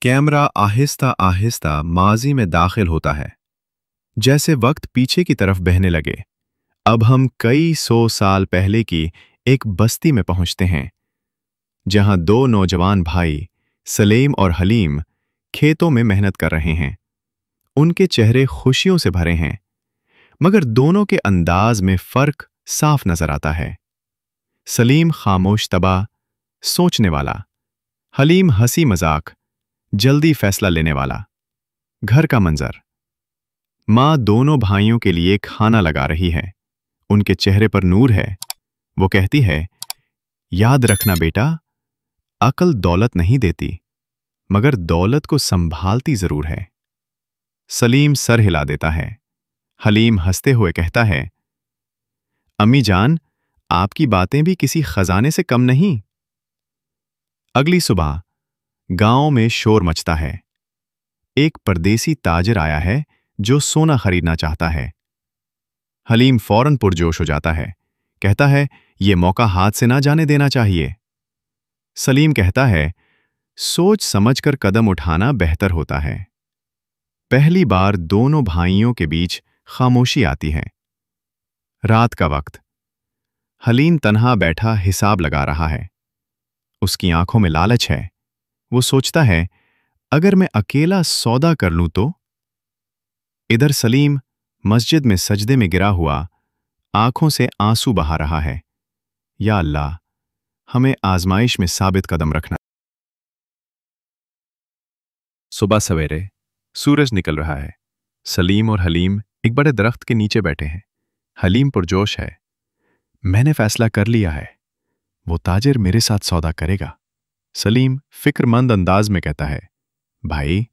Camera Aahista Aahista माजी में दाखिल होता है, जैसे वक्त पीछे की तरफ बहने लगे। अब हम कई सौ साल पहले की एक बस्ती में पहुंचते हैं, जहां दो नौजवान भाई सलीम और हलीम खेतों में मेहनत कर रहे हैं। उनके चेहरे खुशियों से भरे हैं, मगर दोनों के अंदाज में फर्क साफ नजर आता है। सलीम खामोश तबा, सोचने वाला। हलीम हंसी मजाक, जल्दी फैसला लेने वाला। घर का मंजर। माँ दोनों भाइयों के लिए खाना लगा रही है। उनके चेहरे पर नूर है। वो कहती है, याद रखना बेटा, अकल दौलत नहीं देती, मगर दौलत को संभालती जरूर है। सलीम सर हिला देता है। हलीम हंसते हुए कहता है, अम्मी जान, आपकी बातें भी किसी खजाने से कम नहीं। अगली सुबह गांव में शोर मचता है। एक परदेसी ताजिर आया है जो सोना खरीदना चाहता है। हलीम फौरन पुरजोश हो जाता है। कहता है, यह मौका हाथ से ना जाने देना चाहिए। सलीम कहता है, सोच समझकर कदम उठाना बेहतर होता है। पहली बार दोनों भाइयों के बीच खामोशी आती है। रात का वक्त। हलीम तन्हा बैठा हिसाब लगा रहा है। उसकी आंखों में लालच है। वो सोचता है, अगर मैं अकेला सौदा कर लूं तो। इधर सलीम मस्जिद में सजदे में गिरा हुआ आंखों से आंसू बहा रहा है। या अल्लाह, हमें आजमाइश में साबित कदम रखना। सुबह सवेरे सूरज निकल रहा है। सलीम और हलीम एक बड़े दरख्त के नीचे बैठे हैं। हलीम पुरजोश है। मैंने फैसला कर लिया है, वो ताजिर मेरे साथ सौदा करेगा। सलीम फिक्रमंद अंदाज में कहता है, भाई,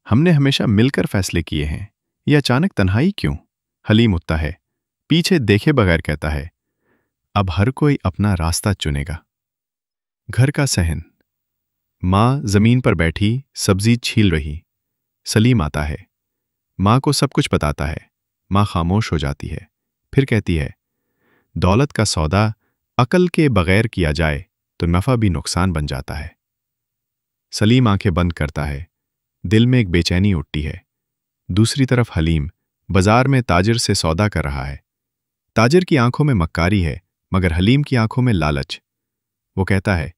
हमने हमेशा मिलकर फैसले किए हैं, ये अचानक तन्हाई क्यों? हलीम उठता है, पीछे देखे बगैर कहता है, अब हर कोई अपना रास्ता चुनेगा। घर का सहन। माँ जमीन पर बैठी सब्जी छील रही। सलीम आता है। माँ को सब कुछ बताता है। माँ खामोश हो जाती है, फिर कहती है, दौलत का सौदा अकल के बगैर किया जाए तो नफा भी नुकसान बन जाता है। सलीम आंखें बंद करता है। दिल में एक बेचैनी उठती है। दूसरी तरफ हलीम बाजार में ताजिर से सौदा कर रहा है। ताजिर की आंखों में मक्कारी है, मगर हलीम की आंखों में लालच। वो कहता है,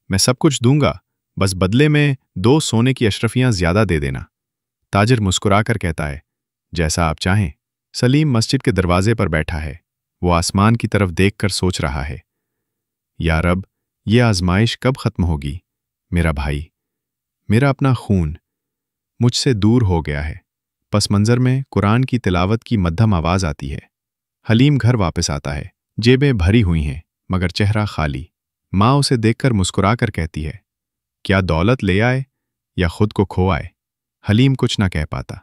मैं सब कुछ दूंगा, बस बदले में 2 सोने की अशरफियां ज्यादा दे देना। ताजिर मुस्कुराकर कहता है, जैसा आप चाहें। सलीम मस्जिद के दरवाजे पर बैठा है। वो आसमान की तरफ देखकर सोच रहा है, या रब, ये आजमाइश कब खत्म होगी? मेरा भाई, मेरा अपना खून मुझसे दूर हो गया है। पस मंजर में कुरान की तिलावत की मध्यम आवाज आती है। हलीम घर वापस आता है। जेबें भरी हुई हैं, मगर चेहरा खाली। माँ उसे देखकर मुस्कुराकर कहती है, क्या दौलत ले आए या खुद को खो आए? हलीम कुछ ना कह पाता।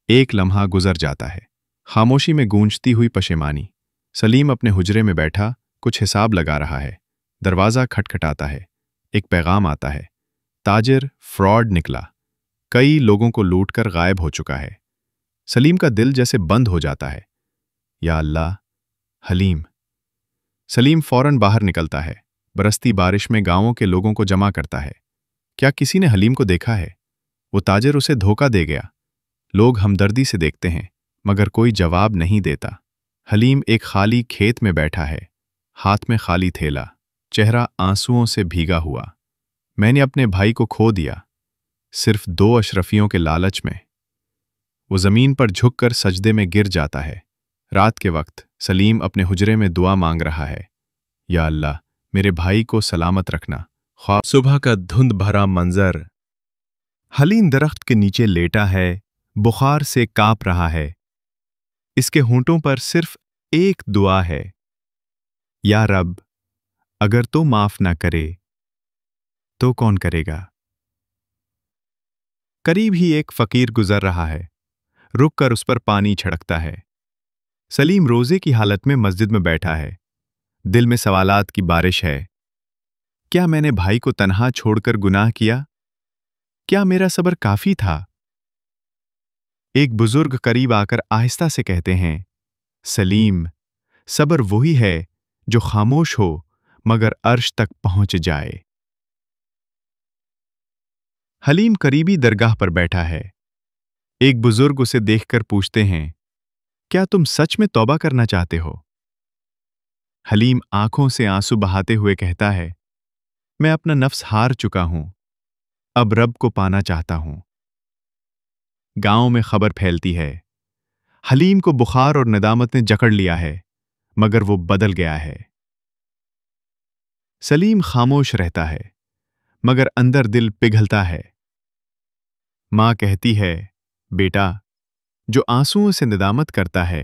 एक लम्हा गुजर जाता है। खामोशी में गूंजती हुई पशेमानी। सलीम अपने हुजरे में बैठा कुछ हिसाब लगा रहा है। दरवाज़ा खटखटाता है। एक पैगाम आता है, ताजिर फ्रॉड निकला, कई लोगों को लूटकर गायब हो चुका है। सलीम का दिल जैसे बंद हो जाता है। या अल्लाह, हलीम। सलीम फौरन बाहर निकलता है। बरसती बारिश में गांवों के लोगों को जमा करता है। क्या किसी ने हलीम को देखा है? वो ताजिर उसे धोखा दे गया। लोग हमदर्दी से देखते हैं, मगर कोई जवाब नहीं देता। हलीम एक खाली खेत में बैठा है, हाथ में खाली थैला, चेहरा आंसुओं से भीगा हुआ। मैंने अपने भाई को खो दिया, सिर्फ 2 अशरफियों के लालच में। वो जमीन पर झुककर सजदे में गिर जाता है। रात के वक्त सलीम अपने हुजरे में दुआ मांग रहा है, या अल्लाह, मेरे भाई को सलामत रखना। ख्वाब। सुबह का धुंध भरा मंजर। हलीम दरख्त के नीचे लेटा है, बुखार से कांप रहा है। इसके होंठों पर सिर्फ एक दुआ है, या रब, अगर तो माफ ना करे तो कौन करेगा? करीब ही एक फकीर गुजर रहा है। रुककर उस पर पानी छिड़कता है। सलीम रोजे की हालत में मस्जिद में बैठा है। दिल में सवालात की बारिश है। क्या मैंने भाई को तन्हा छोड़कर गुनाह किया? क्या मेरा सब्र काफी था? एक बुजुर्ग करीब आकर आहिस्ता से कहते हैं, सलीम, सब्र वही है जो खामोश हो मगर अर्श तक पहुंच जाए। حلیم قریبی درگاہ پر بیٹھا ہے۔ ایک بزرگ اسے دیکھ کر پوچھتے ہیں، کیا تم سچ میں توبہ کرنا چاہتے ہو؟ حلیم آنکھوں سے آنسو بہاتے ہوئے کہتا ہے، میں اپنا نفس ہار چکا ہوں، اب رب کو پانا چاہتا ہوں۔ گاؤں میں خبر پھیلتی ہے، حلیم کو بخار اور ندامت نے جکڑ لیا ہے، مگر وہ بدل گیا ہے۔ سلیم خاموش رہتا ہے، مگر اندر دل پگھلتا ہے۔ ماں کہتی ہے، بیٹا، جو آنسوؤں سے ندامت کرتا ہے،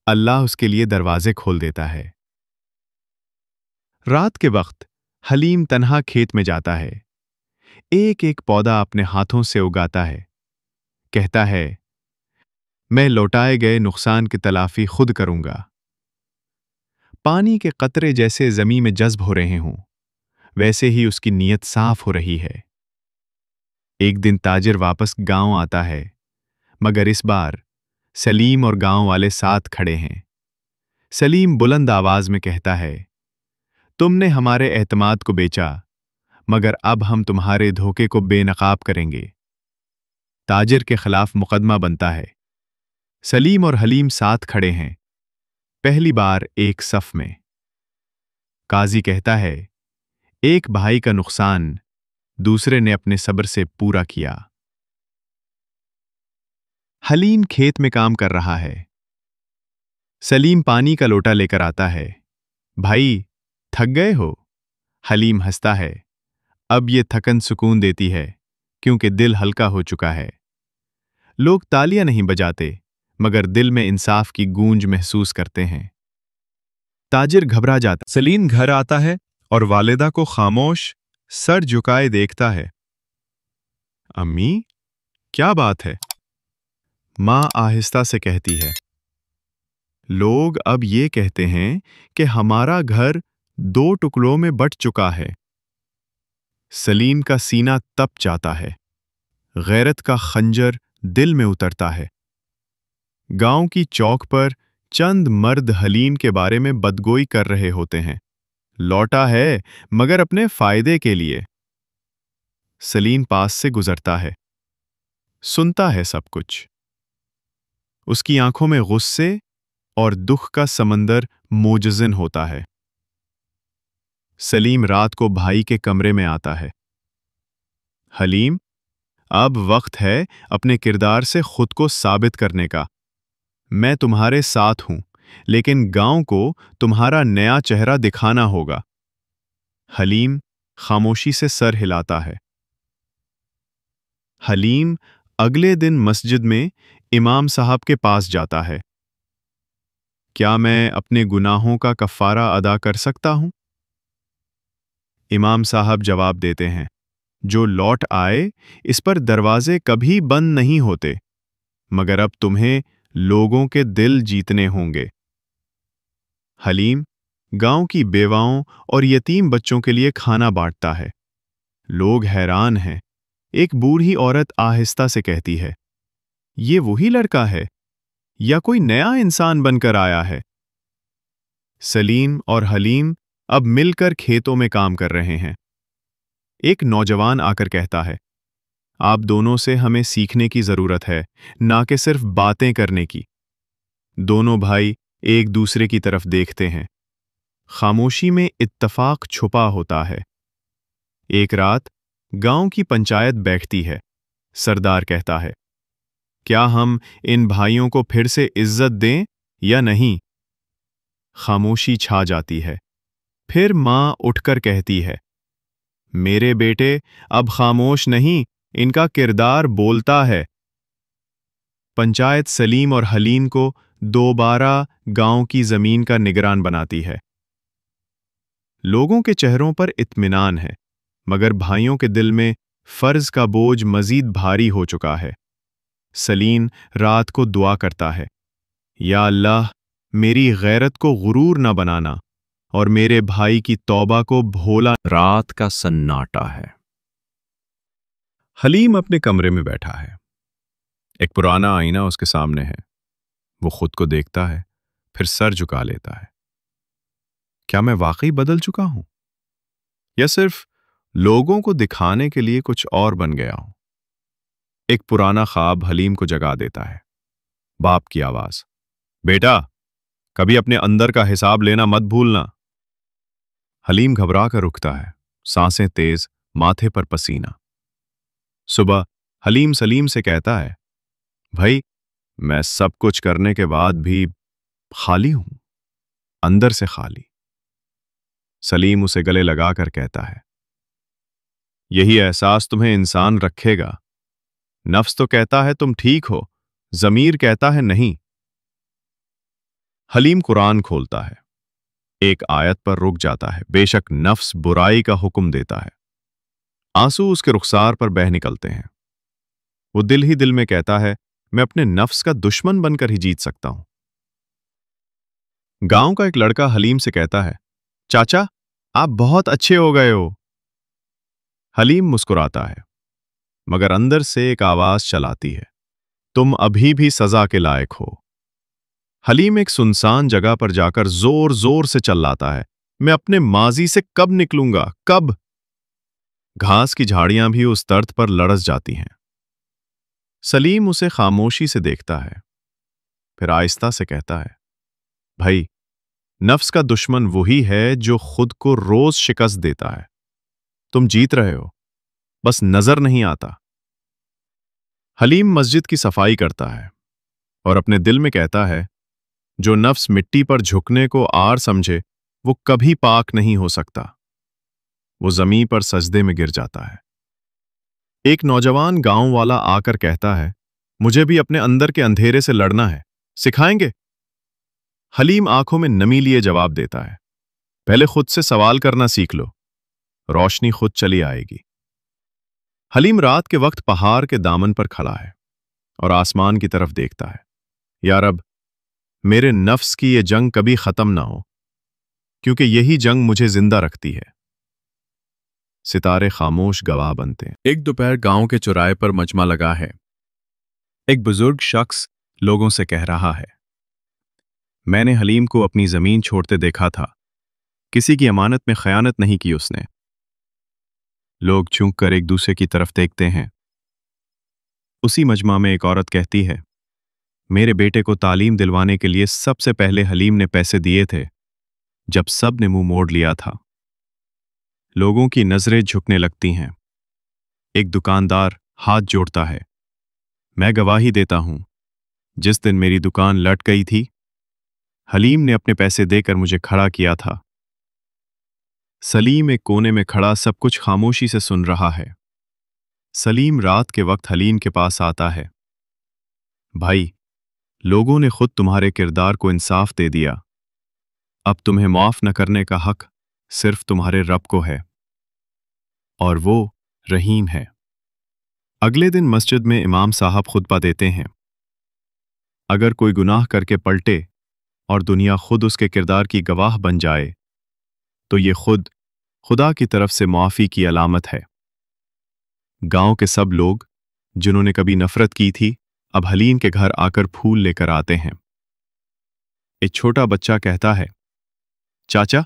اللہ اس کے لیے دروازے کھول دیتا ہے۔ رات کے وقت حلیم تنہا کھیت میں جاتا ہے، ایک ایک پودا اپنے ہاتھوں سے اگاتا ہے۔ کہتا ہے، میں لوٹائے گئے نقصان کی تلافی خود کروں گا۔ پانی کے قطرے جیسے زمین میں جذب ہو رہے ہوں، ویسے ہی اس کی نیت صاف ہو رہی ہے۔ ایک دن تاجر واپس گاؤں آتا ہے، مگر اس بار سلیم اور گاؤں والے ساتھ کھڑے ہیں۔ سلیم بلند آواز میں کہتا ہے، تم نے ہمارے اعتماد کو بیچا، مگر اب ہم تمہارے دھوکے کو بے نقاب کریں گے۔ تاجر کے خلاف مقدمہ بنتا ہے۔ سلیم اور حلیم ساتھ کھڑے ہیں، پہلی بار ایک صف میں۔ قاضی کہتا ہے، ایک بھائی کا نقصان دوسرے نے اپنے صبر سے پورا کیا۔ حلیم کھیت میں کام کر رہا ہے۔ سلیم پانی کا لوٹا لے کر آتا ہے۔ بھائی، تھک گئے ہو؟ حلیم ہنستا ہے، اب یہ تھکن سکون دیتی ہے، کیونکہ دل ہلکا ہو چکا ہے۔ لوگ تالیاں نہیں بجاتے، مگر دل میں انصاف کی گونج محسوس کرتے ہیں۔ تاجر گھبرا جاتا۔ سلیم گھر آتا ہے اور والدہ کو خاموش سر جھکائے دیکھتا ہے۔ امی، کیا بات ہے؟ ماں آہستہ سے کہتی ہے، لوگ اب یہ کہتے ہیں کہ ہمارا گھر 2 ٹکڑوں میں بٹ چکا ہے۔ سلیم کا سینہ تپ جاتا ہے، غیرت کا خنجر دل میں اترتا ہے۔ گاؤں کی چوک پر چند مرد حلیم کے بارے میں بدگوئی کر رہے ہوتے ہیں، لوٹا ہے مگر اپنے فائدے کے لیے۔ سلیم پاس سے گزرتا ہے، سنتا ہے سب کچھ۔ اس کی آنکھوں میں غصے اور دکھ کا سمندر موجزن ہوتا ہے۔ سلیم رات کو بھائی کے کمرے میں آتا ہے۔ حلیم، اب وقت ہے اپنے کردار سے خود کو ثابت کرنے کا۔ میں تمہارے ساتھ ہوں، لیکن گاؤں کو تمہارا نیا چہرہ دکھانا ہوگا۔ حلیم خاموشی سے سر ہلاتا ہے۔ حلیم اگلے دن مسجد میں امام صاحب کے پاس جاتا ہے۔ کیا میں اپنے گناہوں کا کفارہ ادا کر سکتا ہوں؟ امام صاحب جواب دیتے ہیں، جو لوٹ آئے اس پر دروازے کبھی بند نہیں ہوتے، مگر اب تمہیں لوگوں کے دل جیتنے ہوں گے۔ حلیم گاؤں کی بیواؤں اور یتیم بچوں کے لیے کھانا بانٹتا ہے۔ لوگ حیران ہیں۔ ایک بوڑھی عورت آہستہ سے کہتی ہے، یہ وہی لڑکا ہے یا کوئی نیا انسان بن کر آیا ہے؟ سلیم اور حلیم اب مل کر کھیتوں میں کام کر رہے ہیں۔ ایک نوجوان آ کر کہتا ہے، آپ دونوں سے ہمیں سیکھنے کی ضرورت ہے، نہ کہ صرف باتیں کرنے کی۔ دونوں بھائی ایک دوسرے کی طرف دیکھتے ہیں۔ خاموشی میں اتفاق چھپا ہوتا ہے۔ ایک رات گاؤں کی پنچایت بیٹھتی ہے۔ سردار کہتا ہے، کیا ہم ان بھائیوں کو پھر سے عزت دیں یا نہیں؟ خاموشی چھا جاتی ہے۔ پھر ماں اٹھ کر کہتی ہے، میرے بیٹے اب خاموش نہیں، ان کا کردار بولتا ہے۔ پنچایت سلیم اور حلیم کو دوبارہ گاؤں کی زمین کا نگران بناتی ہے۔ لوگوں کے چہروں پر اطمینان ہے، مگر بھائیوں کے دل میں فرض کا بوجھ مزید بھاری ہو چکا ہے۔ سلیم رات کو دعا کرتا ہے، یا اللہ، میری غیرت کو غرور نہ بنانا اور میرے بھائی کی توبہ کو بھولا۔ رات کا سناٹا ہے۔ حلیم اپنے کمرے میں بیٹھا ہے۔ ایک پرانا آئینہ اس کے سامنے ہے۔ وہ خود کو دیکھتا ہے، پھر سر جھکا لیتا ہے۔ کیا میں واقعی بدل چکا ہوں؟ یا صرف लोगों को दिखाने के लिए कुछ और बन गया हूं। एक पुराना ख्वाब हलीम को जगा देता है। बाप की आवाज, बेटा, कभी अपने अंदर का हिसाब लेना मत भूलना। हलीम घबरा कर उठता है, सांसें तेज, माथे पर पसीना। सुबह हलीम सलीम से कहता है, भाई, मैं सब कुछ करने के बाद भी खाली हूं, अंदर से खाली। सलीम उसे गले लगाकर कहता है, यही एहसास तुम्हें इंसान रखेगा। नफ्स तो कहता है तुम ठीक हो, जमीर कहता है नहीं। हलीम कुरान खोलता है, एक आयत पर रुक जाता है, बेशक नफ्स बुराई का हुक्म देता है। आंसू उसके रुखसार पर बह निकलते हैं। वो दिल ही दिल में कहता है, मैं अपने नफ्स का दुश्मन बनकर ही जीत सकता हूं। गांव का एक लड़का हलीम से कहता है, चाचा, आप बहुत अच्छे हो गए हो। हलीम मुस्कुराता है, मगर अंदर से एक आवाज चलाती है, तुम अभी भी सजा के लायक हो। हलीम एक सुनसान जगह पर जाकर जोर जोर से चिल्लाता है, मैं अपने माजी से कब निकलूंगा, कब? घास की झाड़ियां भी उस दर्द पर लड़स जाती हैं। सलीम उसे खामोशी से देखता है, फिर आहिस्ता से कहता है, भाई, नफ्स का दुश्मन वही है जो खुद को रोज शिकस्त देता है। तुम जीत रहे हो, बस नजर नहीं आता। हलीम मस्जिद की सफाई करता है और अपने दिल में कहता है, जो नफ्स मिट्टी पर झुकने को आर समझे वो कभी पाक नहीं हो सकता। वो जमीन पर सजदे में गिर जाता है। एक नौजवान गांव वाला आकर कहता है, मुझे भी अपने अंदर के अंधेरे से लड़ना है, सिखाएंगे? हलीम आंखों में नमी लिए जवाब देता है, पहले खुद से सवाल करना सीख लो, रोशनी खुद चली आएगी। हलीम रात के वक्त पहाड़ के दामन पर खड़ा है और आसमान की तरफ देखता है। या रब, मेरे नफ्स की ये जंग कभी खत्म ना हो, क्योंकि यही जंग मुझे जिंदा रखती है। सितारे खामोश गवाह बनते हैं। एक दोपहर गांव के चौराहे पर मजमा लगा है। एक बुजुर्ग शख्स लोगों से कह रहा है, मैंने हलीम को अपनी जमीन छोड़ते देखा था, किसी की अमानत में खयानत नहीं की उसने। लोग झुक कर एक दूसरे की तरफ देखते हैं। उसी मजमा में एक औरत कहती है, मेरे बेटे को तालीम दिलवाने के लिए सबसे पहले हलीम ने पैसे दिए थे, जब सब ने मुंह मोड़ लिया था। लोगों की नजरें झुकने लगती हैं। एक दुकानदार हाथ जोड़ता है, मैं गवाही देता हूं, जिस दिन मेरी दुकान लट गई थी, हलीम ने अपने पैसे देकर मुझे खड़ा किया था। सलीम एक कोने में खड़ा सब कुछ खामोशी से सुन रहा है। सलीम रात के वक्त हलीम के पास आता है, भाई, लोगों ने खुद तुम्हारे किरदार को इंसाफ दे दिया। अब तुम्हें माफ न करने का हक सिर्फ तुम्हारे रब को है, और वो रहीम है। अगले दिन मस्जिद में इमाम साहब खुतबा देते हैं, अगर कोई गुनाह करके पलटे और दुनिया खुद उसके किरदार की गवाह बन जाए, तो ये खुद खुदा की तरफ से मुआफी की अलामत है। गांव के सब लोग जिन्होंने कभी नफरत की थी, अब हलीम के घर आकर फूल लेकर आते हैं। एक छोटा बच्चा कहता है, चाचा,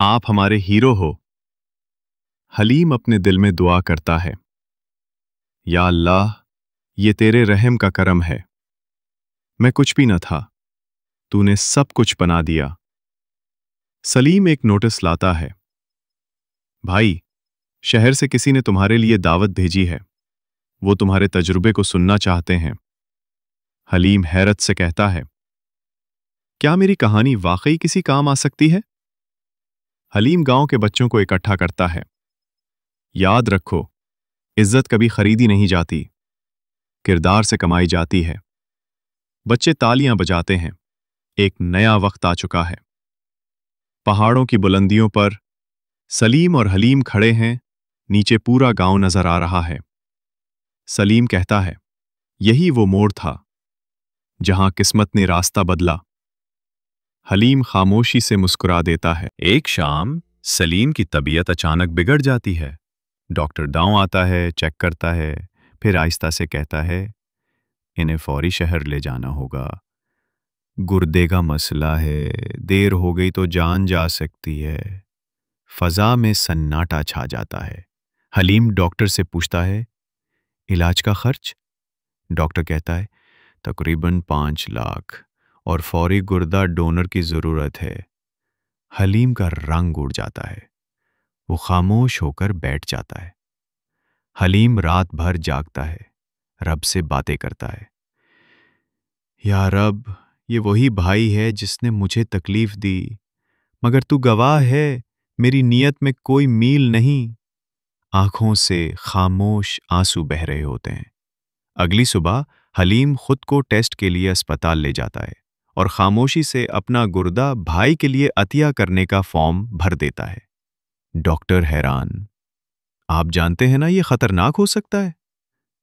आप हमारे हीरो हो। हलीम अपने दिल में दुआ करता है, या अल्लाह, ये तेरे रहम का करम है। मैं कुछ भी न था, तूने सब कुछ बना दिया। सलीम एक नोटिस लाता है, भाई, शहर से किसी ने तुम्हारे लिए दावत भेजी है, वो तुम्हारे तजुर्बे को सुनना चाहते हैं। हलीम हैरत से कहता है, क्या मेरी कहानी वाकई किसी काम आ सकती है? हलीम गांव के बच्चों को इकट्ठा करता है, याद रखो, इज्जत कभी खरीदी नहीं जाती, किरदार से कमाई जाती है। बच्चे तालियां बजाते हैं, एक नया वक्त आ चुका है। पहाड़ों की बुलंदियों पर सलीम और हलीम खड़े हैं, नीचे पूरा गांव नजर आ रहा है। सलीम कहता है, यही वो मोड़ था जहां किस्मत ने रास्ता बदला। हलीम खामोशी से मुस्कुरा देता है। एक शाम सलीम की तबीयत अचानक बिगड़ जाती है। डॉक्टर दांव आता है, चेक करता है, फिर आहिस्ता से कहता है, इन्हें फौरी शहर ले जाना होगा, गुर्दे का मसला है, देर हो गई तो जान जा सकती है। فضا میں سناٹا چھا جاتا ہے۔ حلیم ڈاکٹر سے پوچھتا ہے، علاج کا خرچ؟ ڈاکٹر کہتا ہے، تقریباً 5 لاکھ، اور فوری گردہ ڈونر کی ضرورت ہے۔ حلیم کا رنگ اڑ جاتا ہے، وہ خاموش ہو کر بیٹھ جاتا ہے۔ حلیم رات بھر جاگتا ہے، رب سے باتیں کرتا ہے۔ یا رب، یہ وہی بھائی ہے جس نے مجھے تکلیف دی، مگر تو گواہ ہے میری نیت میں کوئی میل نہیں۔ آنکھوں سے خاموش آنسو بہہ رہے ہوتے ہیں۔ اگلی صبح حلیم خود کو ٹیسٹ کے لیے اسپتال لے جاتا ہے اور خاموشی سے اپنا گردہ بھائی کے لیے عطیہ کرنے کا فارم بھر دیتا ہے۔ ڈاکٹر حیران، آپ جانتے ہیں نا یہ خطرناک ہو سکتا ہے؟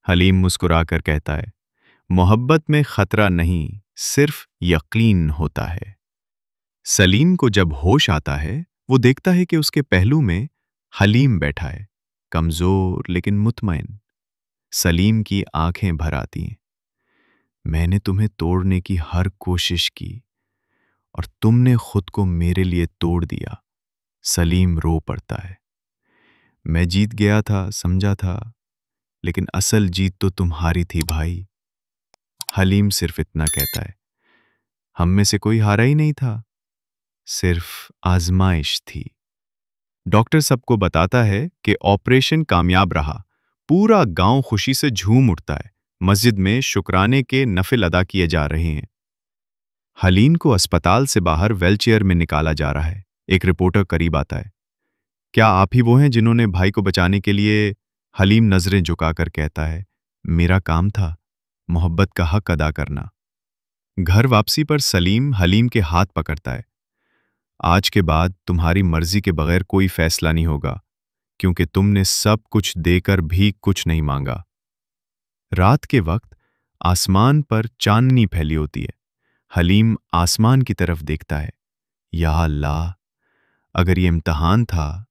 حلیم مسکرا کر کہتا ہے، محبت میں خطرہ نہیں، صرف یقین ہوتا ہے۔ سلیم کو جب ہوش آتا ہے، وہ دیکھتا ہے کہ اس کے پہلو میں حلیم بیٹھا ہے، کمزور لیکن مطمئن۔ سلیم کی آنکھیں بھر آتی ہیں۔ میں نے تمہیں توڑنے کی ہر کوشش کی اور تم نے خود کو میرے لیے توڑ دیا۔ سلیم رو پڑتا ہے۔ میں جیت گیا تھا، سمجھا تھا، لیکن اصل جیت تو تمہاری تھی بھائی۔ حلیم صرف اتنا کہتا ہے، ہم میں سے کوئی ہارا ہی نہیں تھا، صرف آزمائش تھی۔ ڈاکٹر سب کو بتاتا ہے کہ آپریشن کامیاب رہا۔ پورا گاؤں خوشی سے جھوم اٹھتا ہے۔ مسجد میں شکرانے کے نفل ادا کیے جا رہے ہیں۔ حلیم کو اسپتال سے باہر ویل چیئر میں نکالا جا رہا ہے۔ ایک رپورٹر قریب آتا ہے۔ کیا آپ ہی وہ ہیں جنہوں نے بھائی کو بچانے کے لیے؟ حلیم نظریں جھکا کر کہتا ہے، میرا کام تھا محبت کا حق ادا کرنا۔ گھر واپسی پر سلیم حلیم کے ہاتھ پکڑتا ہے۔ آج کے بعد تمہاری مرضی کے بغیر کوئی فیصلہ نہیں ہوگا، کیونکہ تم نے سب کچھ دے کر بھی کچھ نہیں مانگا۔ رات کے وقت آسمان پر چاندنی پھیلی ہوتی ہے۔ حلیم آسمان کی طرف دیکھتا ہے۔ یا اللہ، اگر یہ امتحان تھا